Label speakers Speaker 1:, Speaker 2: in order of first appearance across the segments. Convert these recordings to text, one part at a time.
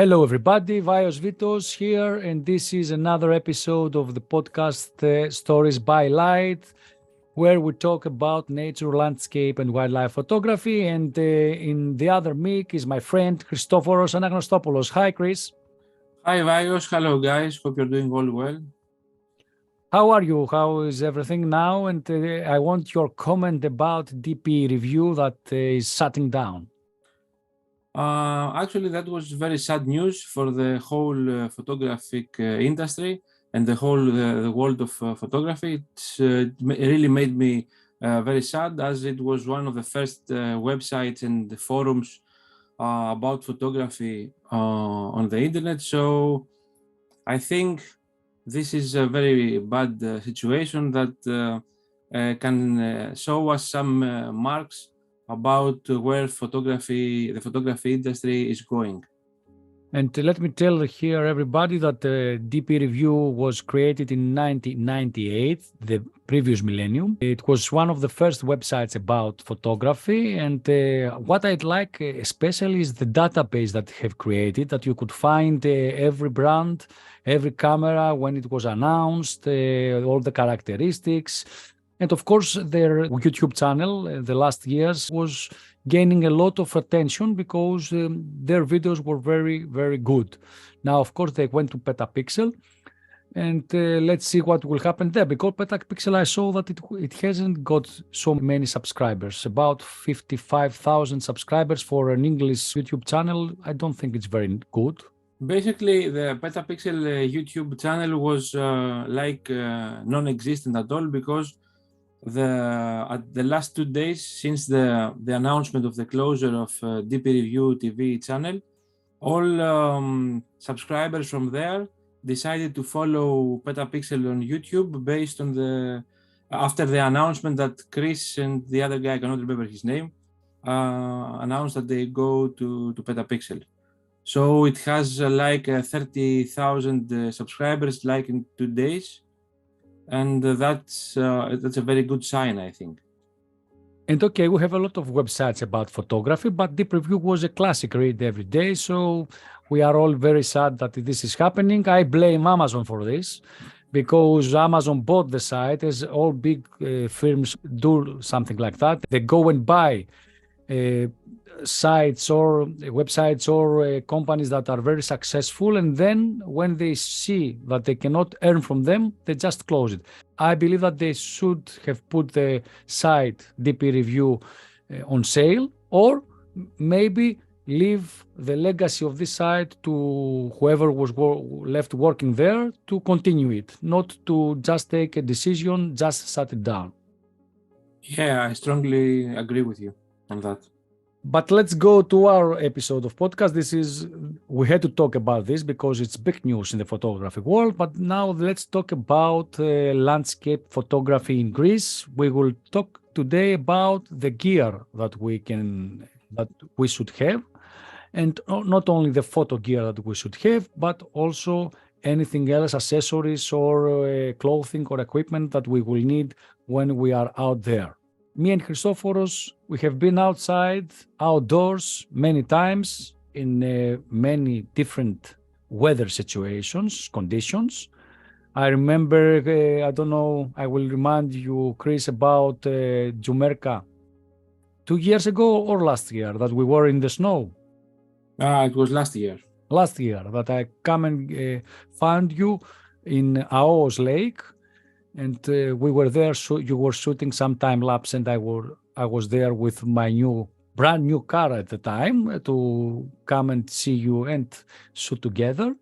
Speaker 1: Hello, everybody. Vios Vitos here, and this is another episode of the podcast Stories by Light, where we talk about nature, landscape, and wildlife photography. And in the other mic is my friend Christophe Anagnostopoulos. Hi, Chris.
Speaker 2: Hi, Vios. Hello, guys. Hope you're doing all well.
Speaker 1: How are you? How is everything now? And I want your comment about DPReview that is shutting down.
Speaker 2: Actually, that was very sad news for the whole photographic industry and the whole the world of photography. It really made me very sad, as it was one of the first websites and the forums about photography on the internet. So I think this is a very bad situation that can show us some marks about where the photography industry is going.
Speaker 1: And let me tell here everybody that DPReview was created in 1998, the previous millennium. It was one of the first websites about photography, and what I'd like especially is the database that they have created, that you could find every brand, every camera when it was announced, all the characteristics. And of course, their YouTube channel the last years was gaining a lot of attention because their videos were very, very good. Now, of course, they went to Petapixel, and let's see what will happen there. Because Petapixel, I saw that it hasn't got so many subscribers, about 55,000 subscribers for an English YouTube channel. I don't think it's very good.
Speaker 2: Basically, the Petapixel YouTube channel was non-existent at all, because at the last 2 days since the announcement of the closure of DPReview TV channel, all subscribers from there decided to follow Petapixel on YouTube based on after the announcement that Chris and the other guy, I cannot remember his name, announced that they go to Petapixel. So it has 30,000 subscribers in 2 days. And that's a very good sign, I think.
Speaker 1: And okay, we have a lot of websites about photography, but DPReview was a classic read every day. So we are all very sad that this is happening. I blame Amazon for this, because Amazon bought the site, as all big firms do something like that. They go and buy sites or websites or companies that are very successful, and then when they see that they cannot earn from them, they just close it. I believe that they should have put the site DPReview on sale, or maybe leave the legacy of this site to whoever was left working there to continue it, not to just take a decision, just shut it down.
Speaker 2: Yeah, I strongly agree with you on that.
Speaker 1: But let's go to our episode of podcast. We had to talk about this because it's big news in the photography world. But now let's talk about landscape photography in Greece. We will talk today about the gear that we should have, and not only the photo gear that we should have, but also anything else, accessories or clothing or equipment that we will need when we are out there. Me and Christophoros, we have been outdoors many times in many different weather conditions. I remember, I don't know, I will remind you, Chris, about Jumerka 2 years ago or last year that we were in the snow.
Speaker 2: It was last year.
Speaker 1: Last year that I come and found you in Aos Lake. And we were there, so you were shooting some time lapse, and I was there with my brand new car at the time to come and see you and shoot together.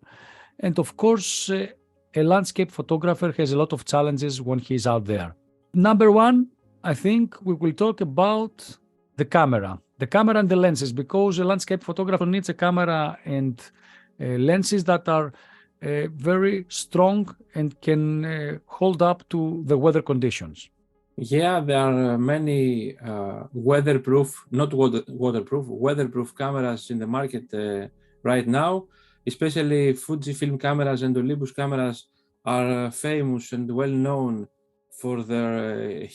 Speaker 1: And of course, a landscape photographer has a lot of challenges when he's out there. Number one, I think we will talk about the camera and the lenses, because a landscape photographer needs a camera and lenses that are very strong and can hold up to the weather conditions.
Speaker 2: Yeah, there are many weatherproof cameras in the market right now. Especially Fujifilm cameras and Olympus cameras are famous and well known for their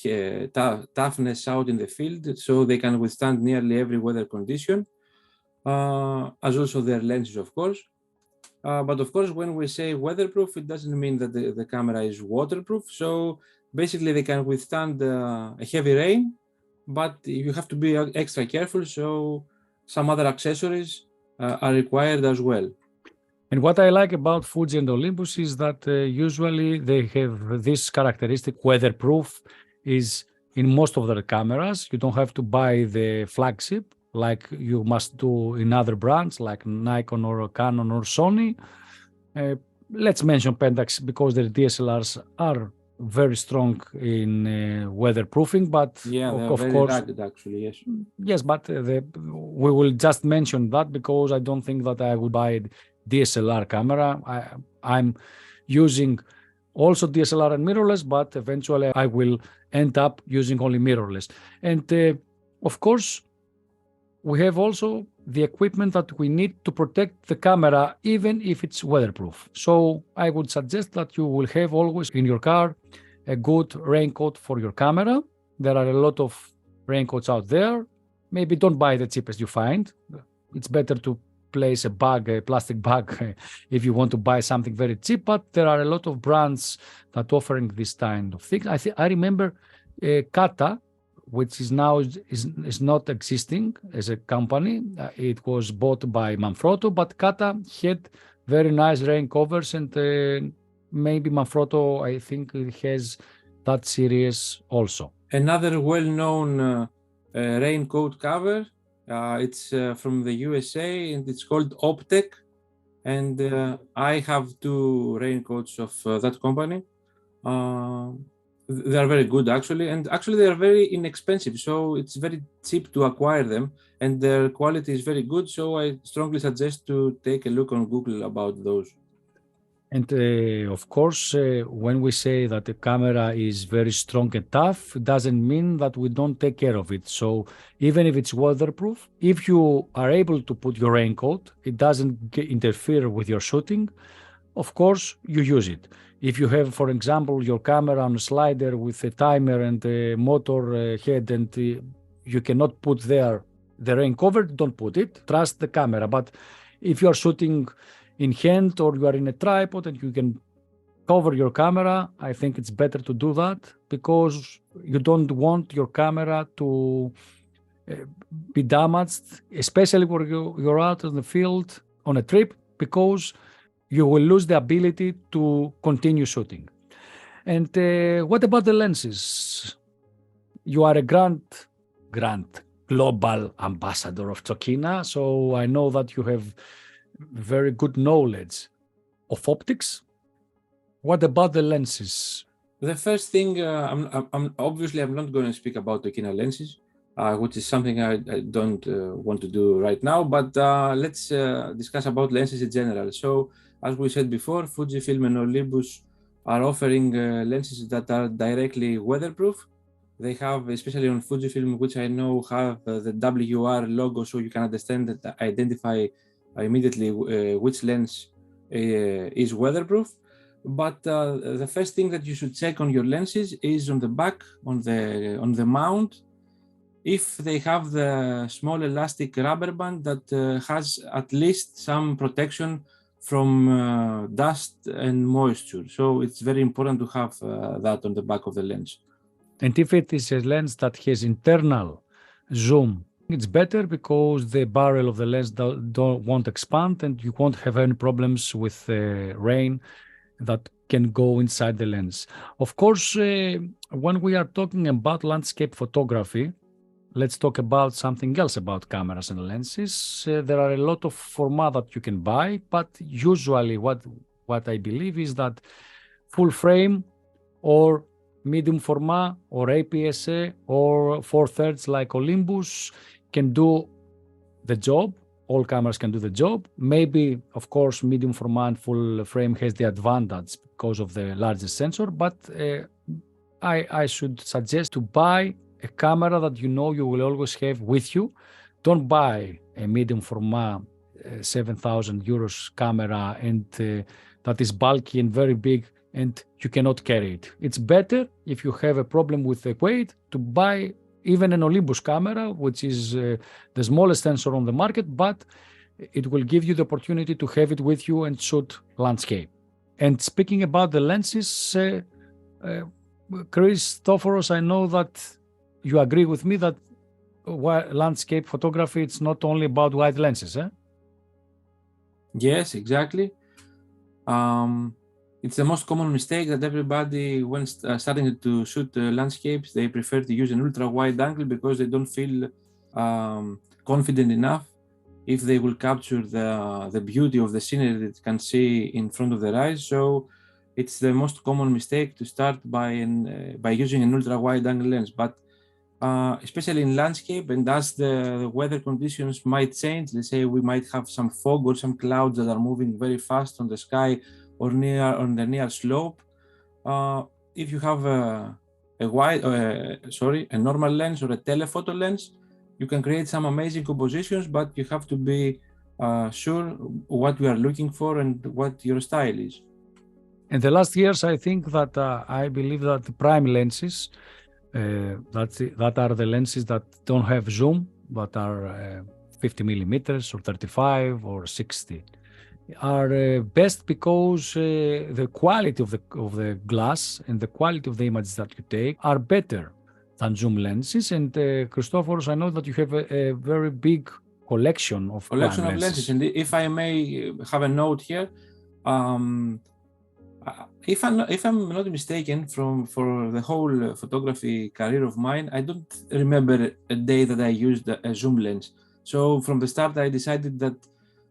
Speaker 2: toughness out in the field, so they can withstand nearly every weather condition, as also their lenses, of course. But of course, when we say weatherproof, it doesn't mean that the camera is waterproof. So basically, they can withstand a heavy rain, but you have to be extra careful. So some other accessories are required as well.
Speaker 1: And what I like about Fuji and Olympus is that usually they have this characteristic weatherproof is in most of their cameras. You don't have to buy the flagship like you must do in other brands like Nikon or Canon or Sony. Let's mention Pentax because their DSLRs are very strong in weatherproofing, but
Speaker 2: Yeah, they're
Speaker 1: of
Speaker 2: very
Speaker 1: course,
Speaker 2: rugged, actually. Yes.
Speaker 1: yes, but we will just mention that because I don't think that I would buy a DSLR camera. I'm using also DSLR and mirrorless, but eventually I will end up using only mirrorless. And of course, we have also the equipment that we need to protect the camera, even if it's weatherproof. So I would suggest that you will have always in your car a good raincoat for your camera. There are a lot of raincoats out there. Maybe don't buy the cheapest you find. It's better to place a plastic bag, if you want to buy something very cheap, but there are a lot of brands that offering this kind of thing. I remember Kata, which is now is not existing as a company. It was bought by Manfrotto, but Kata had very nice rain covers, and maybe Manfrotto, I think, it has that series also.
Speaker 2: Another well-known raincoat cover. It's from the USA and it's called Optec. And I have two raincoats of that company. They are very good, actually, and actually they are very inexpensive, so it's very cheap to acquire them, and their quality is very good. So I strongly suggest to take a look on Google about those.
Speaker 1: And of course, when we say that the camera is very strong and tough, it doesn't mean that we don't take care of it. So even if it's weatherproof, if you are able to put your raincoat, it doesn't interfere with your shooting. Of course, you use it. If you have, for example, your camera on a slider with a timer and a motor head, and you cannot put there the rain cover, don't put it. Trust the camera. But if you are shooting in hand or you are in a tripod and you can cover your camera, I think it's better to do that because you don't want your camera to be damaged, especially when you're out in the field on a trip, because you will lose the ability to continue shooting. And what about the lenses? You are a grand global ambassador of Tokina, so I know that you have very good knowledge of optics. What about the lenses?
Speaker 2: The first thing, I'm obviously I'm not going to speak about Tokina lenses, which is something I don't want to do right now. But let's discuss about lenses in general. So, as we said before, Fujifilm and Olympus are offering lenses that are directly weatherproof. They have, especially on Fujifilm, which I know have the WR logo, so you can understand that identify immediately which lens is weatherproof. But the first thing that you should check on your lenses is on the back, on the mount, if they have the small elastic rubber band that has at least some protection from dust and moisture. So it's very important to have that on the back of the lens.
Speaker 1: And if it is a lens that has internal zoom, it's better because the barrel of the lens won't expand and you won't have any problems with rain that can go inside the lens. Of course, when we are talking about landscape photography, let's talk about something else about cameras and lenses. There are a lot of format that you can buy, but usually what I believe is that full frame or medium format or APS-C or 4/3 like Olympus can do the job. All cameras can do the job. Maybe, of course, medium format and full frame has the advantage because of the largest sensor, but I should suggest to buy a camera that you know you will always have with you. Don't buy a medium format 7,000 euros camera and that is bulky and very big and you cannot carry it. It's better if you have a problem with the weight to buy even an Olympus camera, which is the smallest sensor on the market, but it will give you the opportunity to have it with you and shoot landscape. And speaking about the lenses, Christophoros, I know that you agree with me that landscape photography, it's not only about wide lenses, eh?
Speaker 2: Yes, exactly. It's the most common mistake that everybody, when starting to shoot landscapes, they prefer to use an ultra wide angle because they don't feel confident enough if they will capture the beauty of the scenery that you can see in front of their eyes. So it's the most common mistake to start by using an ultra wide angle lens. But especially in landscape, and as the weather conditions might change, let's say we might have some fog or some clouds that are moving very fast on the sky or on the near slope. If you have a normal lens or a telephoto lens, you can create some amazing compositions, but you have to be sure what you are looking for and what your style is.
Speaker 1: In the last years, I think that I believe that the prime lenses, that are the lenses that don't have zoom, but are 50 millimeters or 35 or 60, are best because the quality of the glass and the quality of the images that you take are better than zoom lenses. And Christophoros, I know that you have a very big collection of lenses.
Speaker 2: And if I may have a note here, if I'm not mistaken, for the whole photography career of mine, I don't remember a day that I used a zoom lens. So from the start, I decided that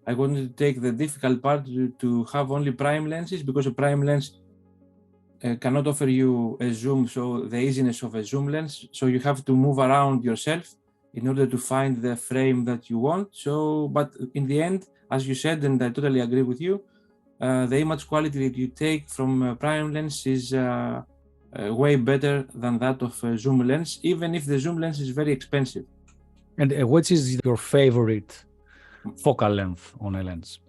Speaker 2: I wanted to take the difficult part to have only prime lenses, because a prime lens cannot offer you a zoom, so the easiness of a zoom lens. So you have to move around yourself in order to find the frame that you want. So, but in the end, as you said, and I totally agree with you, the image quality that you take from prime lens is way better than that of a zoom lens, even if the zoom lens is very expensive.
Speaker 1: And which is your favorite focal length on a lens?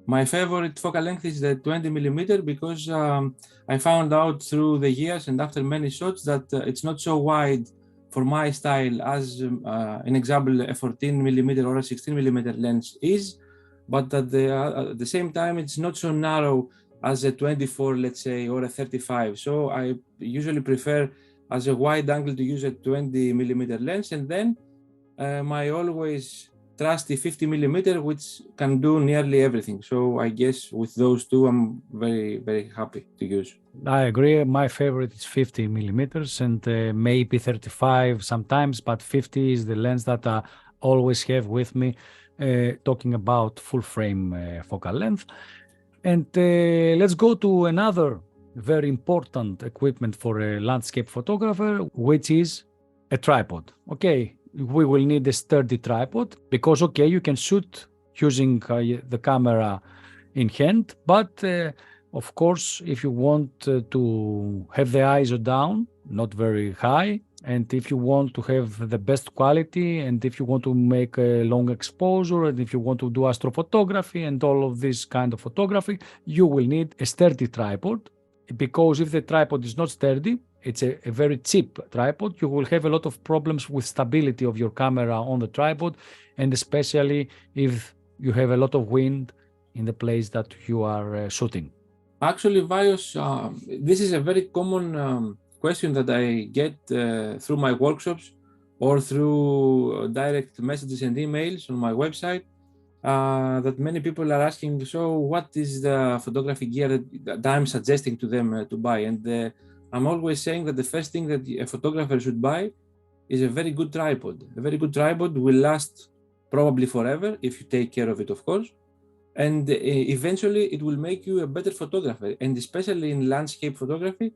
Speaker 2: My favorite focal length is the 20 millimeter, because I found out through the years and after many shots that it's not so wide for my style as an example a 14 millimeter or a 16 millimeter lens is, but at the same time it's not so narrow as a 24, let's say, or a 35. So I usually prefer as a wide angle to use a 20 millimeter lens, and then my always trusty 50 millimeter, which can do nearly everything. So I guess with those two, I'm very, very happy to use.
Speaker 1: I agree. My favorite is 50 millimeters and maybe 35 sometimes, but 50 is the lens that I always have with me, talking about full frame focal length. And let's go to another very important equipment for a landscape photographer, which is a tripod. Okay, we will need a sturdy tripod because, okay, you can shoot using the camera in hand, but of course, if you want to have the ISO down, not very high, and if you want to have the best quality, and if you want to make a long exposure, and if you want to do astrophotography and all of this kind of photography, you will need a sturdy tripod, because if the tripod is not sturdy, it's a very cheap tripod, you will have a lot of problems with stability of your camera on the tripod, and especially if you have a lot of wind in the place that you are shooting.
Speaker 2: Actually, Vios, this is a very common question that I get through my workshops or through direct messages and emails on my website, that many people are asking, so what is the photography gear that I'm suggesting to them to buy? And I'm always saying that the first thing that a photographer should buy is a very good tripod. A very good tripod will last probably forever if you take care of it, of course. And eventually it will make you a better photographer. And especially in landscape photography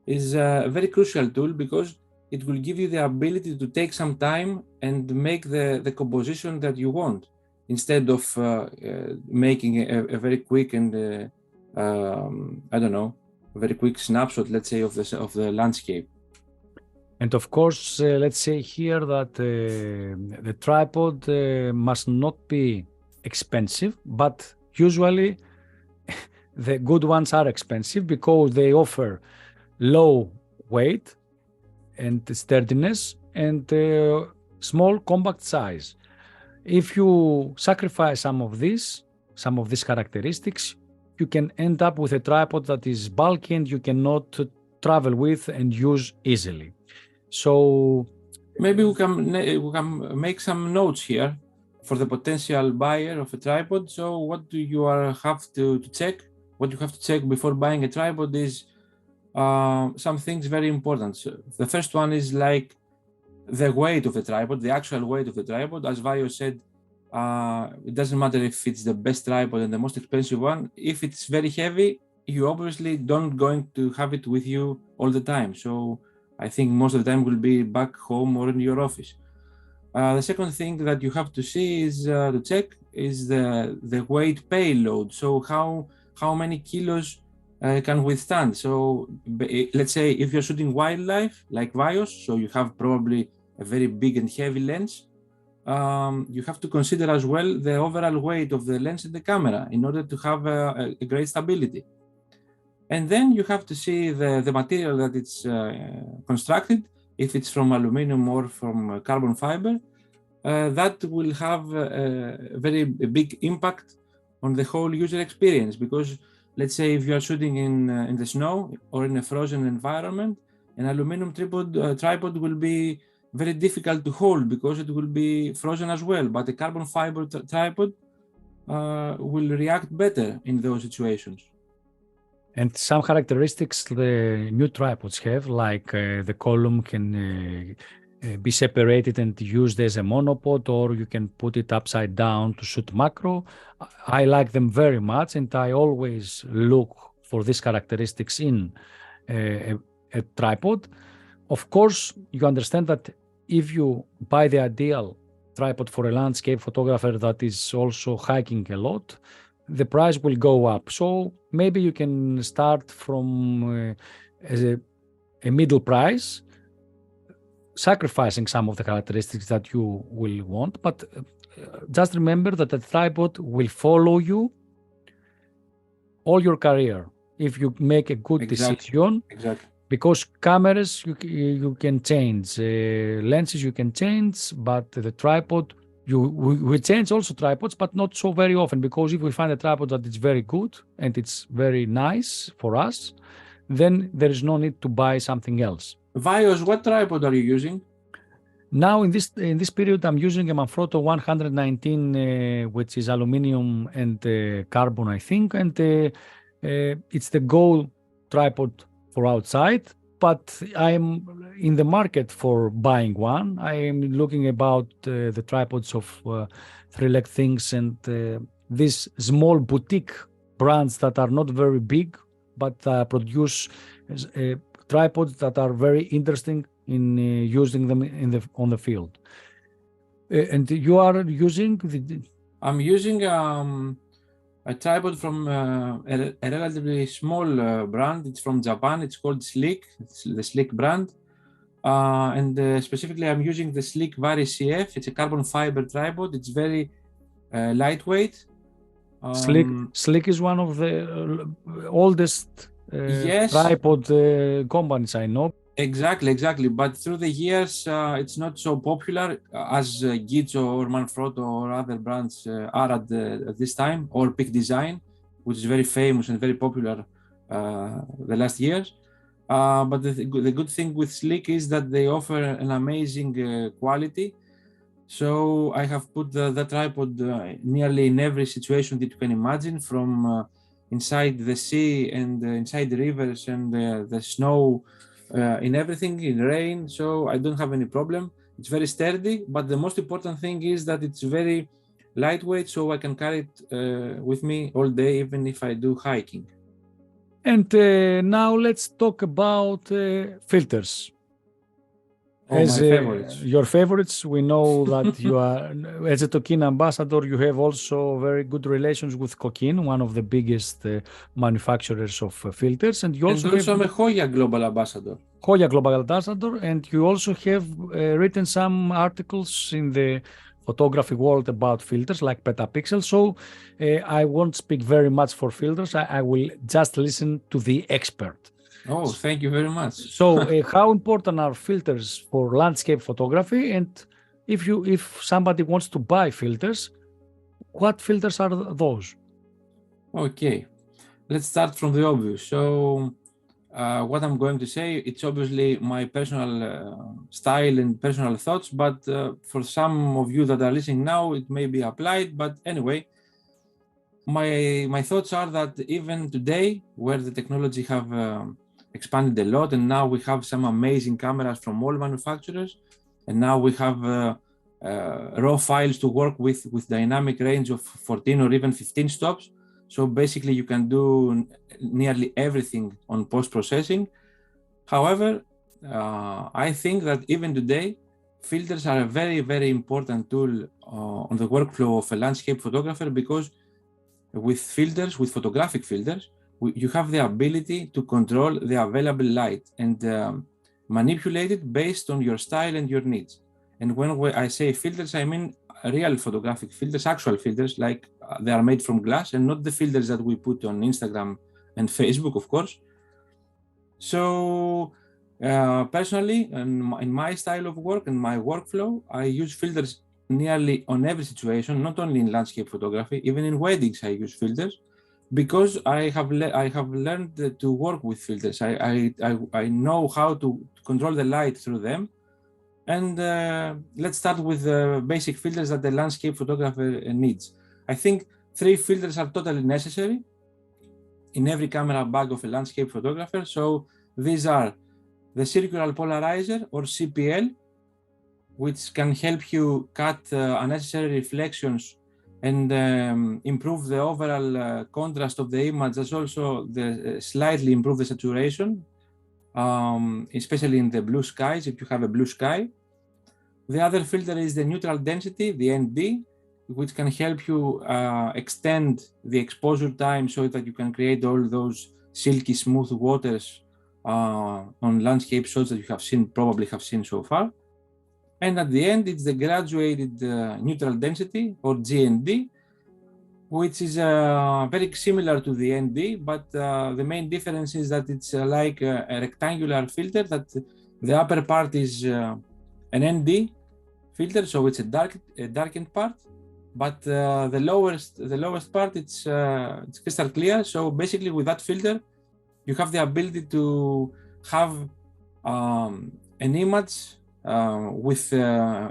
Speaker 2: is a very crucial tool, because it will give you the ability to take some time and make the composition that you want, instead of making a very quick and a very quick snapshot, let's say, of the landscape.
Speaker 1: And of course, let's say here that the tripod must not be expensive, but usually the good ones are expensive because they offer low weight and sturdiness and small compact size. If you sacrifice some of these characteristics, you can end up with a tripod that is bulky and you cannot travel with and use easily. So
Speaker 2: maybe we can make some notes here for the potential buyer of a tripod. So what do you have to check? What you have to check before buying a tripod is some things very important. So the first one is like the weight of the tripod, the actual weight of the tripod. As Vaio said, it doesn't matter if it's the best tripod and the most expensive one. If it's very heavy, you obviously don't going to have it with you all the time. So I think most of the time will be back home or in your office. The second thing that you have to see is to check is the weight payload. So how many kilos can withstand. So let's say if you're shooting wildlife like Vios, so you have probably a very big and heavy lens, you have to consider as well the overall weight of the lens and the camera in order to have a great stability. And then you have to see the material that it's constructed, if it's from aluminum or from carbon fiber. That will have a very big impact on the whole user experience, because let's say if you are shooting in the snow or in a frozen environment, an aluminum tripod will be very difficult to hold because it will be frozen as well. But a carbon fiber tripod will react better in those situations.
Speaker 1: And some characteristics the new tripods have, like the column can be separated and used as a monopod, or you can put it upside down to shoot macro. I like them very much, and I always look for these characteristics in a tripod. Of course, you understand that if you buy the ideal tripod for a landscape photographer that is also hiking a lot, the price will go up. So maybe you can start from as a middle price, sacrificing some of the characteristics that you will want, but just remember that the tripod will follow you all your career if you make a good decision.
Speaker 2: Exactly.
Speaker 1: Because cameras you can change, lenses you can change, but the tripod we change also tripods, but not so very often, because if we find a tripod that is very good and it's very nice for us, then there is no need to buy something else.
Speaker 2: Vios, what tripod are you using?
Speaker 1: Now in this period, I'm using a Manfrotto 119, which is aluminum and carbon, I think, and it's the Go tripod for outside. But I'm in the market for buying one. I am looking about the tripods of Three Leg Things and these small boutique brands that are not very big, but produce tripods that are very interesting in using them on the field. And you are using
Speaker 2: I'm using a tripod from a relatively small brand. It's from Japan. It's called Slick. It's the Slick brand. And specifically, I'm using the Slick Vari CF. It's a carbon fiber tripod. It's very lightweight.
Speaker 1: Slick is one of the oldest tripod companies I know.
Speaker 2: Exactly. But through the years, it's not so popular as Gizzo or Manfrotto or other brands are at this time, or Peak Design, which is very famous and very popular the last years. But the good thing with Slick is that they offer an amazing quality. So I have put the tripod nearly in every situation that you can imagine, from inside the sea and inside the rivers and the snow, in everything, in rain. So I don't have any problem. It's very sturdy, but the most important thing is that it's very lightweight, so I can carry it with me all day, even if I do hiking.
Speaker 1: And now let's talk about filters. As your favorites, we know that you are, as a Tokina ambassador, you have also very good relations with Kokin, one of the biggest manufacturers of filters. And you also
Speaker 2: I'm a Hoya Global Ambassador.
Speaker 1: Hoya Global Ambassador, and you also have written some articles in the photography world about filters like Petapixel. So I won't speak very much for filters. I will just listen to the expert.
Speaker 2: Oh, thank you very much.
Speaker 1: So how important are filters for landscape photography, and if somebody wants to buy filters, what filters are those?
Speaker 2: Okay, let's start from the obvious. So what I'm going to say, it's obviously my personal style and personal thoughts, but for some of you that are listening now, it may be applied. But anyway, my thoughts are that even today, where the technology have expanded a lot, and now we have some amazing cameras from all manufacturers, and now we have raw files to work with dynamic range of 14 or even 15 stops. So basically you can do nearly everything on post-processing. However, I think that even today, filters are a very, very important tool on the workflow of a landscape photographer, because with filters, with photographic filters, you have the ability to control the available light and manipulate it based on your style and your needs. And when I say filters, I mean real photographic filters, actual filters, like they are made from glass, and not the filters that we put on Instagram and Facebook, of course. So personally, in my style of work and my workflow, I use filters nearly on every situation, not only in landscape photography, even in weddings I use filters, because I have learned to work with filters. I know how to control the light through them. And let's start with the basic filters that the landscape photographer needs. I think 3 filters are totally necessary in every camera bag of a landscape photographer. So these are the circular polarizer, or CPL, which can help you cut unnecessary reflections and improve the overall contrast of the image, as also slightly improve the saturation, especially in the blue skies, if you have a blue sky. The other filter is the neutral density, the ND, which can help you extend the exposure time so that you can create all those silky smooth waters on landscape shots that you probably have seen so far. And at the end, it's the graduated neutral density, or GND, which is very similar to the ND, but the main difference is that it's like a rectangular filter, that the upper part is an ND filter, so it's a darkened part, but the lowest part, it's crystal clear. So basically with that filter, you have the ability to have an image with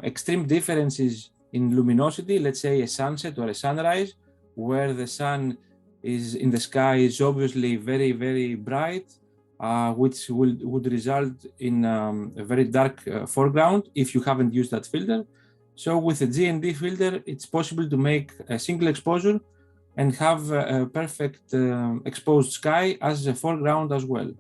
Speaker 2: extreme differences in luminosity, let's say a sunset or a sunrise, where the sun is in the sky is obviously very, very bright, which would result in a very dark foreground if you haven't used that filter. So with a GND filter, it's possible to make a single exposure and have a perfect exposed sky as a foreground as well.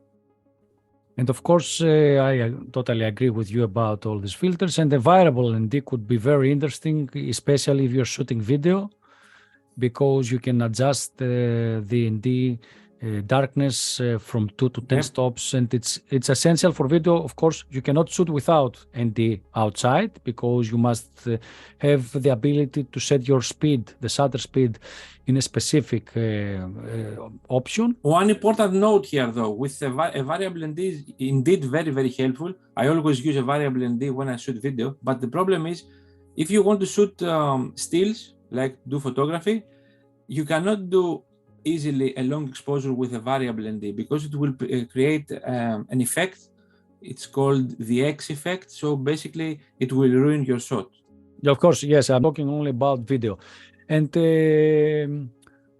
Speaker 1: And of course, I totally agree with you about all these filters, and the variable ND could be very interesting, especially if you're shooting video, because you can adjust the ND darkness from 2 to 10 stops, and it's essential for video. Of course, you cannot shoot without ND outside, because you must have the ability to set your speed, the shutter speed, in a specific option.
Speaker 2: One important note here, though, with a variable ND is indeed very, very helpful. I always use a variable ND when I shoot video, but the problem is, if you want to shoot stills, like do photography, you cannot do easily a long exposure with a variable ND, because it will create an effect. It's called the X effect. So basically, it will ruin your shot.
Speaker 1: Of course, yes, I'm talking only about video. And a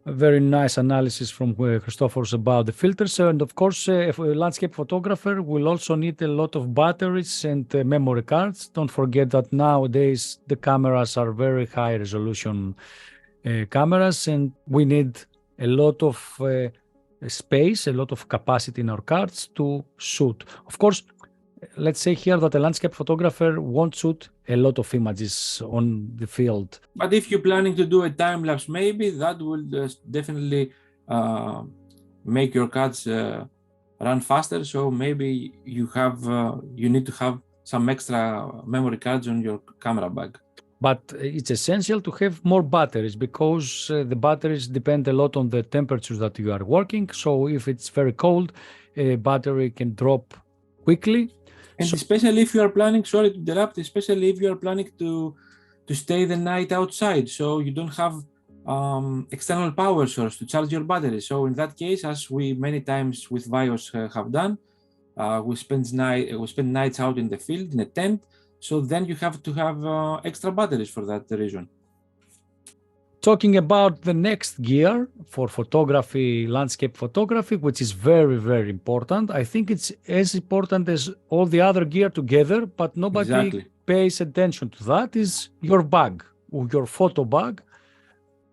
Speaker 1: very nice analysis from Christophe about the filters. And of course, a landscape photographer will also need a lot of batteries and memory cards. Don't forget that nowadays the cameras are very high resolution cameras, and we need a lot of space, a lot of capacity in our cards to shoot. Of course, let's say here that a landscape photographer won't shoot a lot of images on the field.
Speaker 2: But if you're planning to do a time lapse, maybe that will definitely make your cards run faster. So maybe you need to have some extra memory cards on your camera bag.
Speaker 1: But it's essential to have more batteries, because the batteries depend a lot on the temperatures that you are working. So if it's very cold, a battery can drop quickly.
Speaker 2: And
Speaker 1: So,
Speaker 2: especially if you are planning, sorry to interrupt, especially if you are planning to stay the night outside, so you don't have external power source to charge your battery. So in that case, as we many times with Vios have done, we spend nights out in the field in a tent. So then you have to have extra batteries for that reason.
Speaker 1: talking about the next gear for photography, landscape photography, which is very, very important. I think it's as important as all the other gear together, but nobody
Speaker 2: Exactly.
Speaker 1: pays attention to that, is your bag, or your photo bag,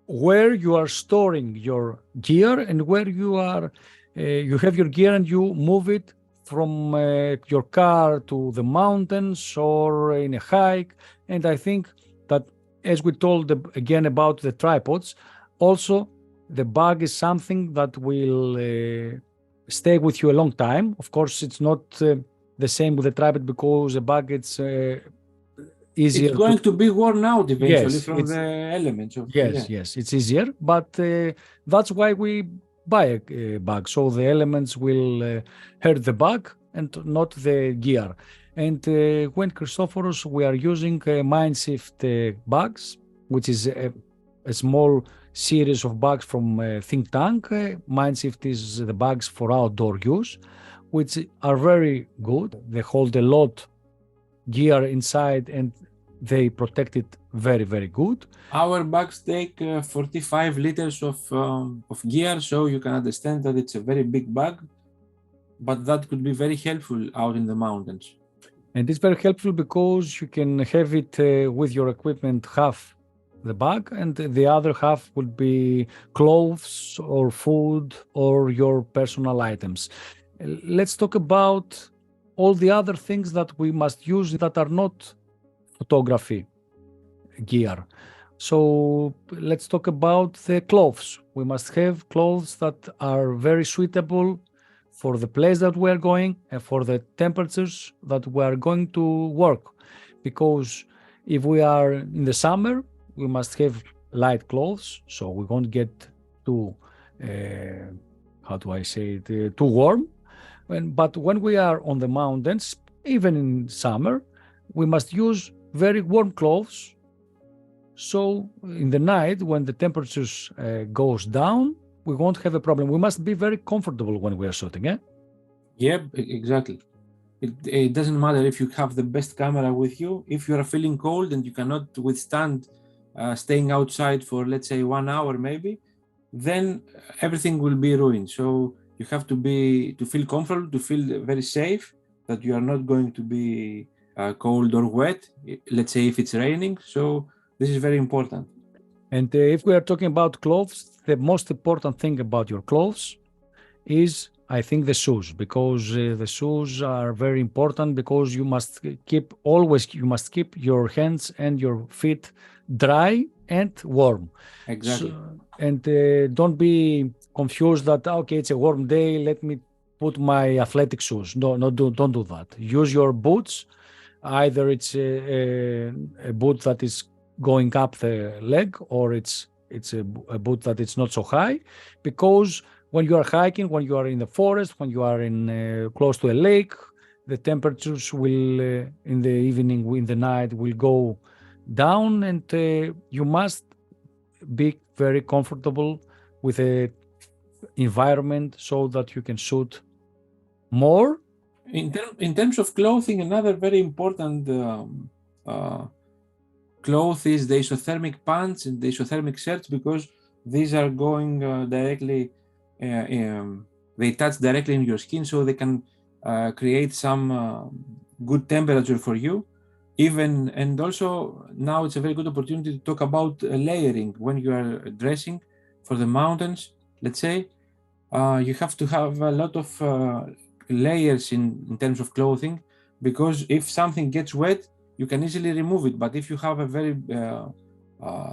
Speaker 1: where you are storing your gear and where you have your gear and you move it from your car to the mountains or in a hike. And I think that, as we told again about the tripods, also the bag is something that will stay with you a long time. Of course, it's not the same with the tripod, because the bag it's easier
Speaker 2: It's going to be worn out eventually
Speaker 1: Yes,
Speaker 2: from
Speaker 1: it's
Speaker 2: the elements of
Speaker 1: yes, it's easier, but that's why we buy a bag, so the elements will hurt the bag and not the gear. And when Christophoros, we are using Mindshift bags, which is a small series of bags from think tank. Mindshift is the bags for outdoor use, which are very good. They hold a lot gear inside and they protect it very, very good.
Speaker 2: Our bags take 45 liters of gear, so you can understand that it's a very big bag, but that could be very helpful out in the mountains.
Speaker 1: And it's very helpful because you can have it with your equipment, half the bag, and the other half would be clothes or food or your personal items. Let's talk about all the other things that we must use that are not photography gear. So let's talk about the clothes. We must have clothes that are very suitable for the place that we are going and for the temperatures that we are going to work. Because if we are in the summer, we must have light clothes, so we won't get too, how do I say it, too warm. But when we are on the mountains, even in summer, we must use very warm clothes. So in the night, when the temperatures goes down, we won't have a problem. We must be very comfortable when we are shooting, eh?
Speaker 2: Yep, exactly. It doesn't matter if you have the best camera with you. If you are feeling cold and you cannot withstand staying outside for, let's say, 1 hour maybe, then everything will be ruined. So you have to feel comfortable, to feel very safe, that you are not going to be cold or wet, let's say if it's raining. So this is very important.
Speaker 1: And if we are talking about clothes, the most important thing about your clothes is, I think, the shoes, because the shoes are very important, because you must keep your hands and your feet dry and warm.
Speaker 2: Exactly.
Speaker 1: And don't be confused that, okay, it's a warm day, let me put my athletic shoes. No, don't do that. Use your boots. Either it's a boot that is going up the leg, or it's a boot that it's not so high, because when you are hiking, when you are in the forest, when you are in close to a lake, the temperatures will in the evening, in the night, will go down, and you must be very comfortable with the environment so that you can shoot more.
Speaker 2: In terms of clothing, another very important cloth is the isothermic pants and the isothermic shirts, because these are going directly, they touch directly in your skin, so they can create some good temperature for you. And also now it's a very good opportunity to talk about layering when you are dressing for the mountains. Let's say you have to have a lot of layers in terms of clothing, because if something gets wet, you can easily remove it. But if you have a very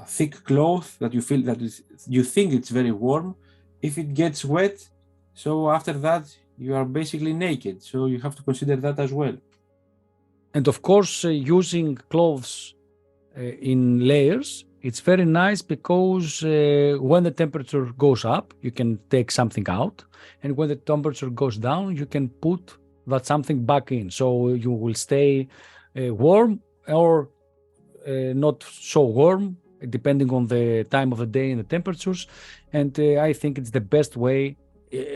Speaker 2: thick cloth that you feel that you think it's very warm, if it gets wet, so after that you are basically naked. So you have to consider that as well.
Speaker 1: And of course, using clothes in layers, it's very nice, because when the temperature goes up, you can take something out, and when the temperature goes down, you can put that something back in. So you will stay warm or not so warm, depending on the time of the day and the temperatures. And I think it's the best way.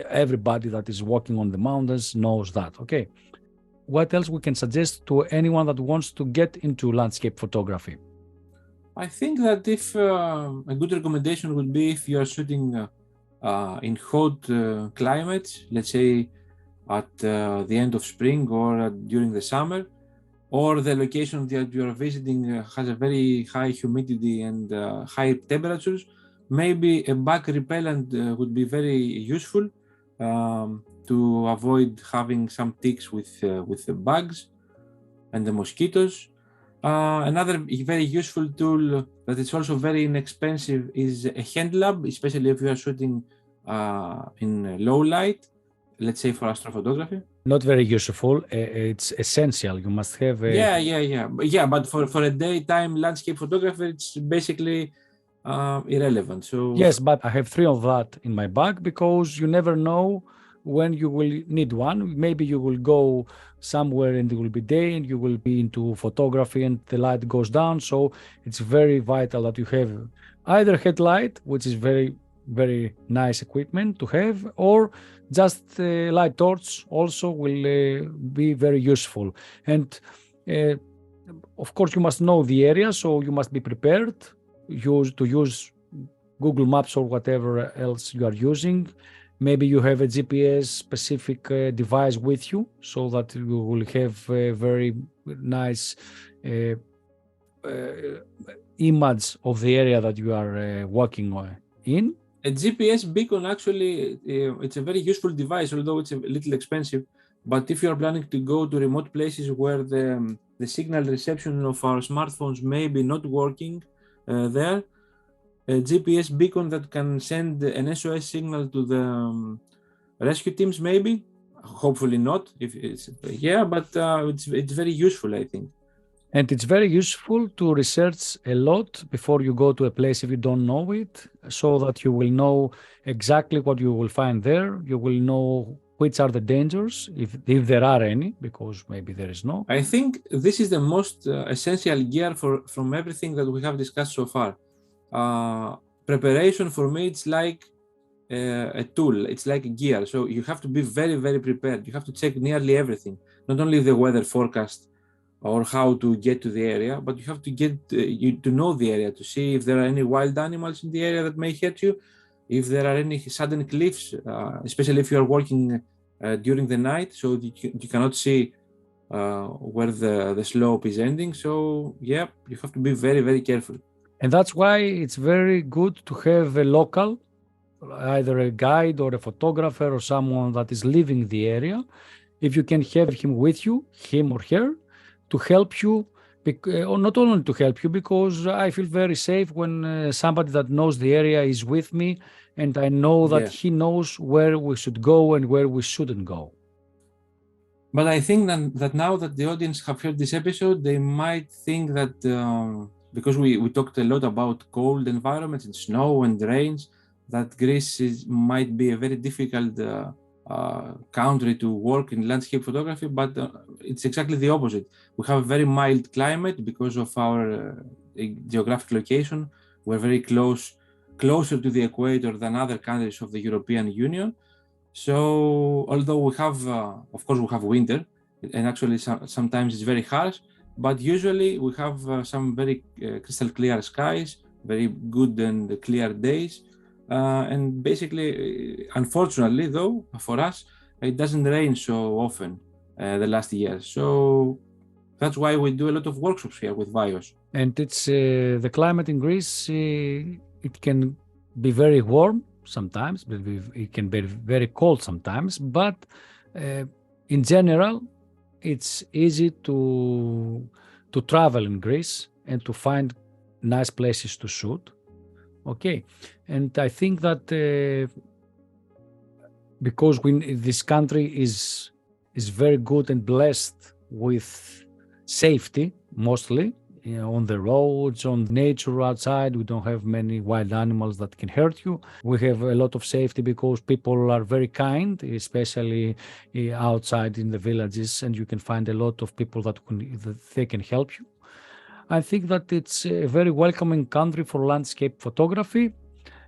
Speaker 1: Everybody that is walking on the mountains knows that. Okay. What else we can suggest to anyone that wants to get into landscape photography?
Speaker 2: I think that if a good recommendation would be if you are shooting in hot climates, let's say at the end of spring or during the summer, or the location that you are visiting has a very high humidity and high temperatures, maybe a bug repellent would be very useful to avoid having some ticks with the bugs and the mosquitoes. Another very useful tool that is also very inexpensive is a hand lamp, especially if you are shooting in low light, let's say for astrophotography.
Speaker 1: Not very useful. It's essential. You must have a...
Speaker 2: Yeah. But for a daytime landscape photographer, it's basically irrelevant. So
Speaker 1: Yes, but I have 3 of that in my bag because you never know when you will need one. Maybe you will go somewhere and it will be day and you will be into photography and the light goes down. So it's very vital that you have either headlight, which is very, very nice equipment to have, or just light torch also will be very useful. And of course, you must know the area, so you must be prepared to use Google Maps or whatever else you are using. Maybe you have a GPS specific device with you so that you will have a very nice image of the area that you are walking in.
Speaker 2: a GPS beacon actually, it's a very useful device, although it's a little expensive. But if you are planning to go to remote places where the signal reception of our smartphones may be not working there, a GPS beacon that can send an SOS signal to the rescue teams, maybe, hopefully not, if it's, but it's very useful, I think.
Speaker 1: And it's very useful to research a lot before you go to a place if you don't know it, so that you will know exactly what you will find there. You will know which are the dangers, if there are any, because maybe there is no.
Speaker 2: I think this is the most essential gear from everything that we have discussed so far. Preparation for me, it's like a tool, it's like a gear. So you have to be very, very prepared. You have to check nearly everything, not only the weather forecast or how to get to the area, but you have to get to know the area to see if there are any wild animals in the area that may hurt you, if there are any sudden cliffs, especially if you are working during the night, so you cannot see where the slope is ending. So yeah, you have to be very, very careful.
Speaker 1: And that's why it's very good to have a local, either a guide or a photographer or someone that is living the area. If you can have him with you, him or her, to help you, or not only to help you, because I feel very safe when somebody that knows the area is with me and I know that he knows where we should go and where we shouldn't go.
Speaker 2: But I think that now that the audience have heard this episode, they might think that because we talked a lot about cold environments and snow and rains, that Greece might be a very difficult country to work in landscape photography, but it's exactly the opposite. We have a very mild climate because of our geographic location. We're very closer to the equator than other countries of the European Union. So although we have, of course, we have winter, and actually sometimes it's very harsh, but usually we have some very crystal clear skies, very good and clear days. And basically, unfortunately, though, for us, it doesn't rain so often the last year. So that's why we do a lot of workshops here with Vios.
Speaker 1: And it's the climate in Greece, it can be very warm sometimes, but it can be very cold sometimes. But in general, it's easy to travel in Greece and to find nice places to shoot. Okay, and I think that because this country is very good and blessed with safety, mostly, on the roads, on nature outside. We don't have many wild animals that can hurt you. We have a lot of safety because people are very kind, especially outside in the villages, and you can find a lot of people that they can help you. I think that it's a very welcoming country for landscape photography,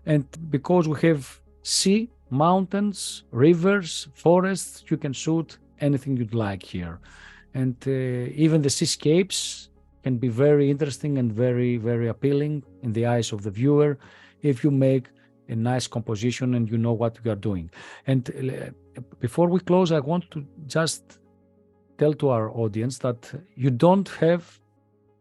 Speaker 1: and because we have sea, mountains, rivers, forests, you can shoot anything you'd like here. And even the seascapes can be very interesting and very, very appealing in the eyes of the viewer if you make a nice composition and you know what you are doing. And before we close, I want to just tell to our audience that you don't have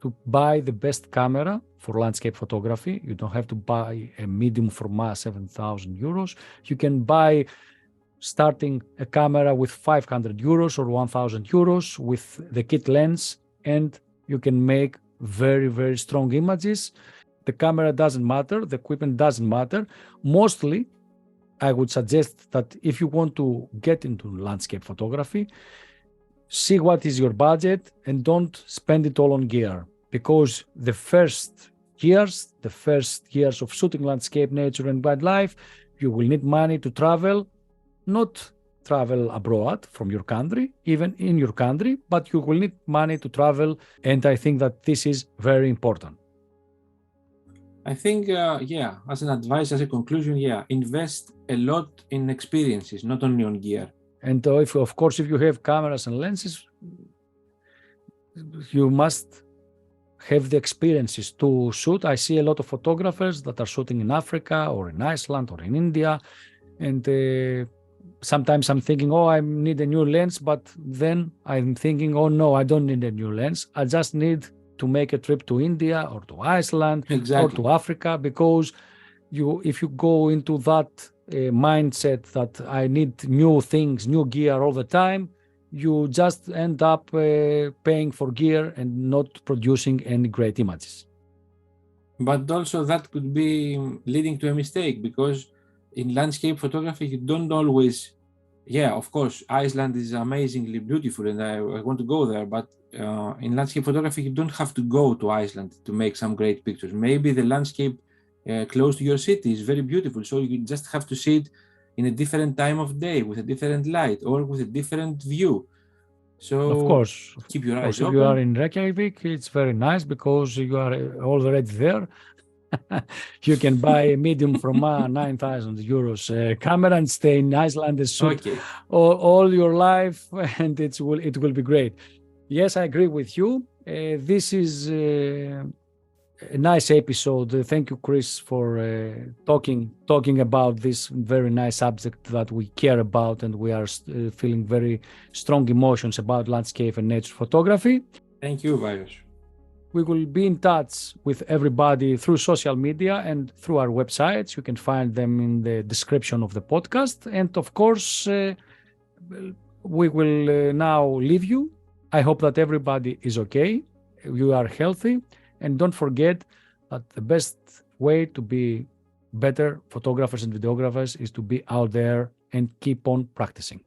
Speaker 1: to buy the best camera for landscape photography. You don't have to buy a medium format 7,000 euros. You can buy starting a camera with 500 euros or 1,000 euros with the kit lens, and you can make very, very strong images. The camera doesn't matter, the equipment doesn't matter. Mostly, I would suggest that if you want to get into landscape photography, see what is your budget and don't spend it all on gear, because the first years of shooting landscape, nature and wildlife, you will need money to travel, not travel abroad from your country, even in your country, but you will need money to travel. And I think that this is very important.
Speaker 2: I think, as an advice, as a conclusion, invest a lot in experiences, not only on gear.
Speaker 1: And if you have cameras and lenses, you must have the experiences to shoot. I see a lot of photographers that are shooting in Africa or in Iceland or in India, and sometimes I'm thinking, I need a new lens, but then I'm thinking, no, I don't need a new lens. I just need to make a trip to India or to Iceland or to Africa, because if you go into that mindset that I need new things, new gear all the time, you just end up paying for gear and not producing any great images.
Speaker 2: But also that could be leading to a mistake, because in landscape photography, you don't always, of course, Iceland is amazingly beautiful and I want to go there, but in landscape photography, you don't have to go to Iceland to make some great pictures. Maybe the landscape close to your city is very beautiful, so you just have to see it in a different time of day, with a different light or with a different view. So
Speaker 1: of course,
Speaker 2: keep your eyes
Speaker 1: if
Speaker 2: open.
Speaker 1: you are in Reykjavik, it's very nice because you are already there. You can buy a medium from a 9,000 euros camera and stay in Iceland and shoot all your life, and it will be great. Yes, I agree with you. This is a nice episode. Thank you, Chris, for talking about this very nice subject that we care about, and we are feeling very strong emotions about landscape and nature photography.
Speaker 2: Thank you, Vaios.
Speaker 1: We will be in touch with everybody through social media and through our websites. You can find them in the description of the podcast. And of course, we will now leave you. I hope that everybody is okay, you are healthy, and don't forget that the best way to be better photographers and videographers is to be out there and keep on practicing.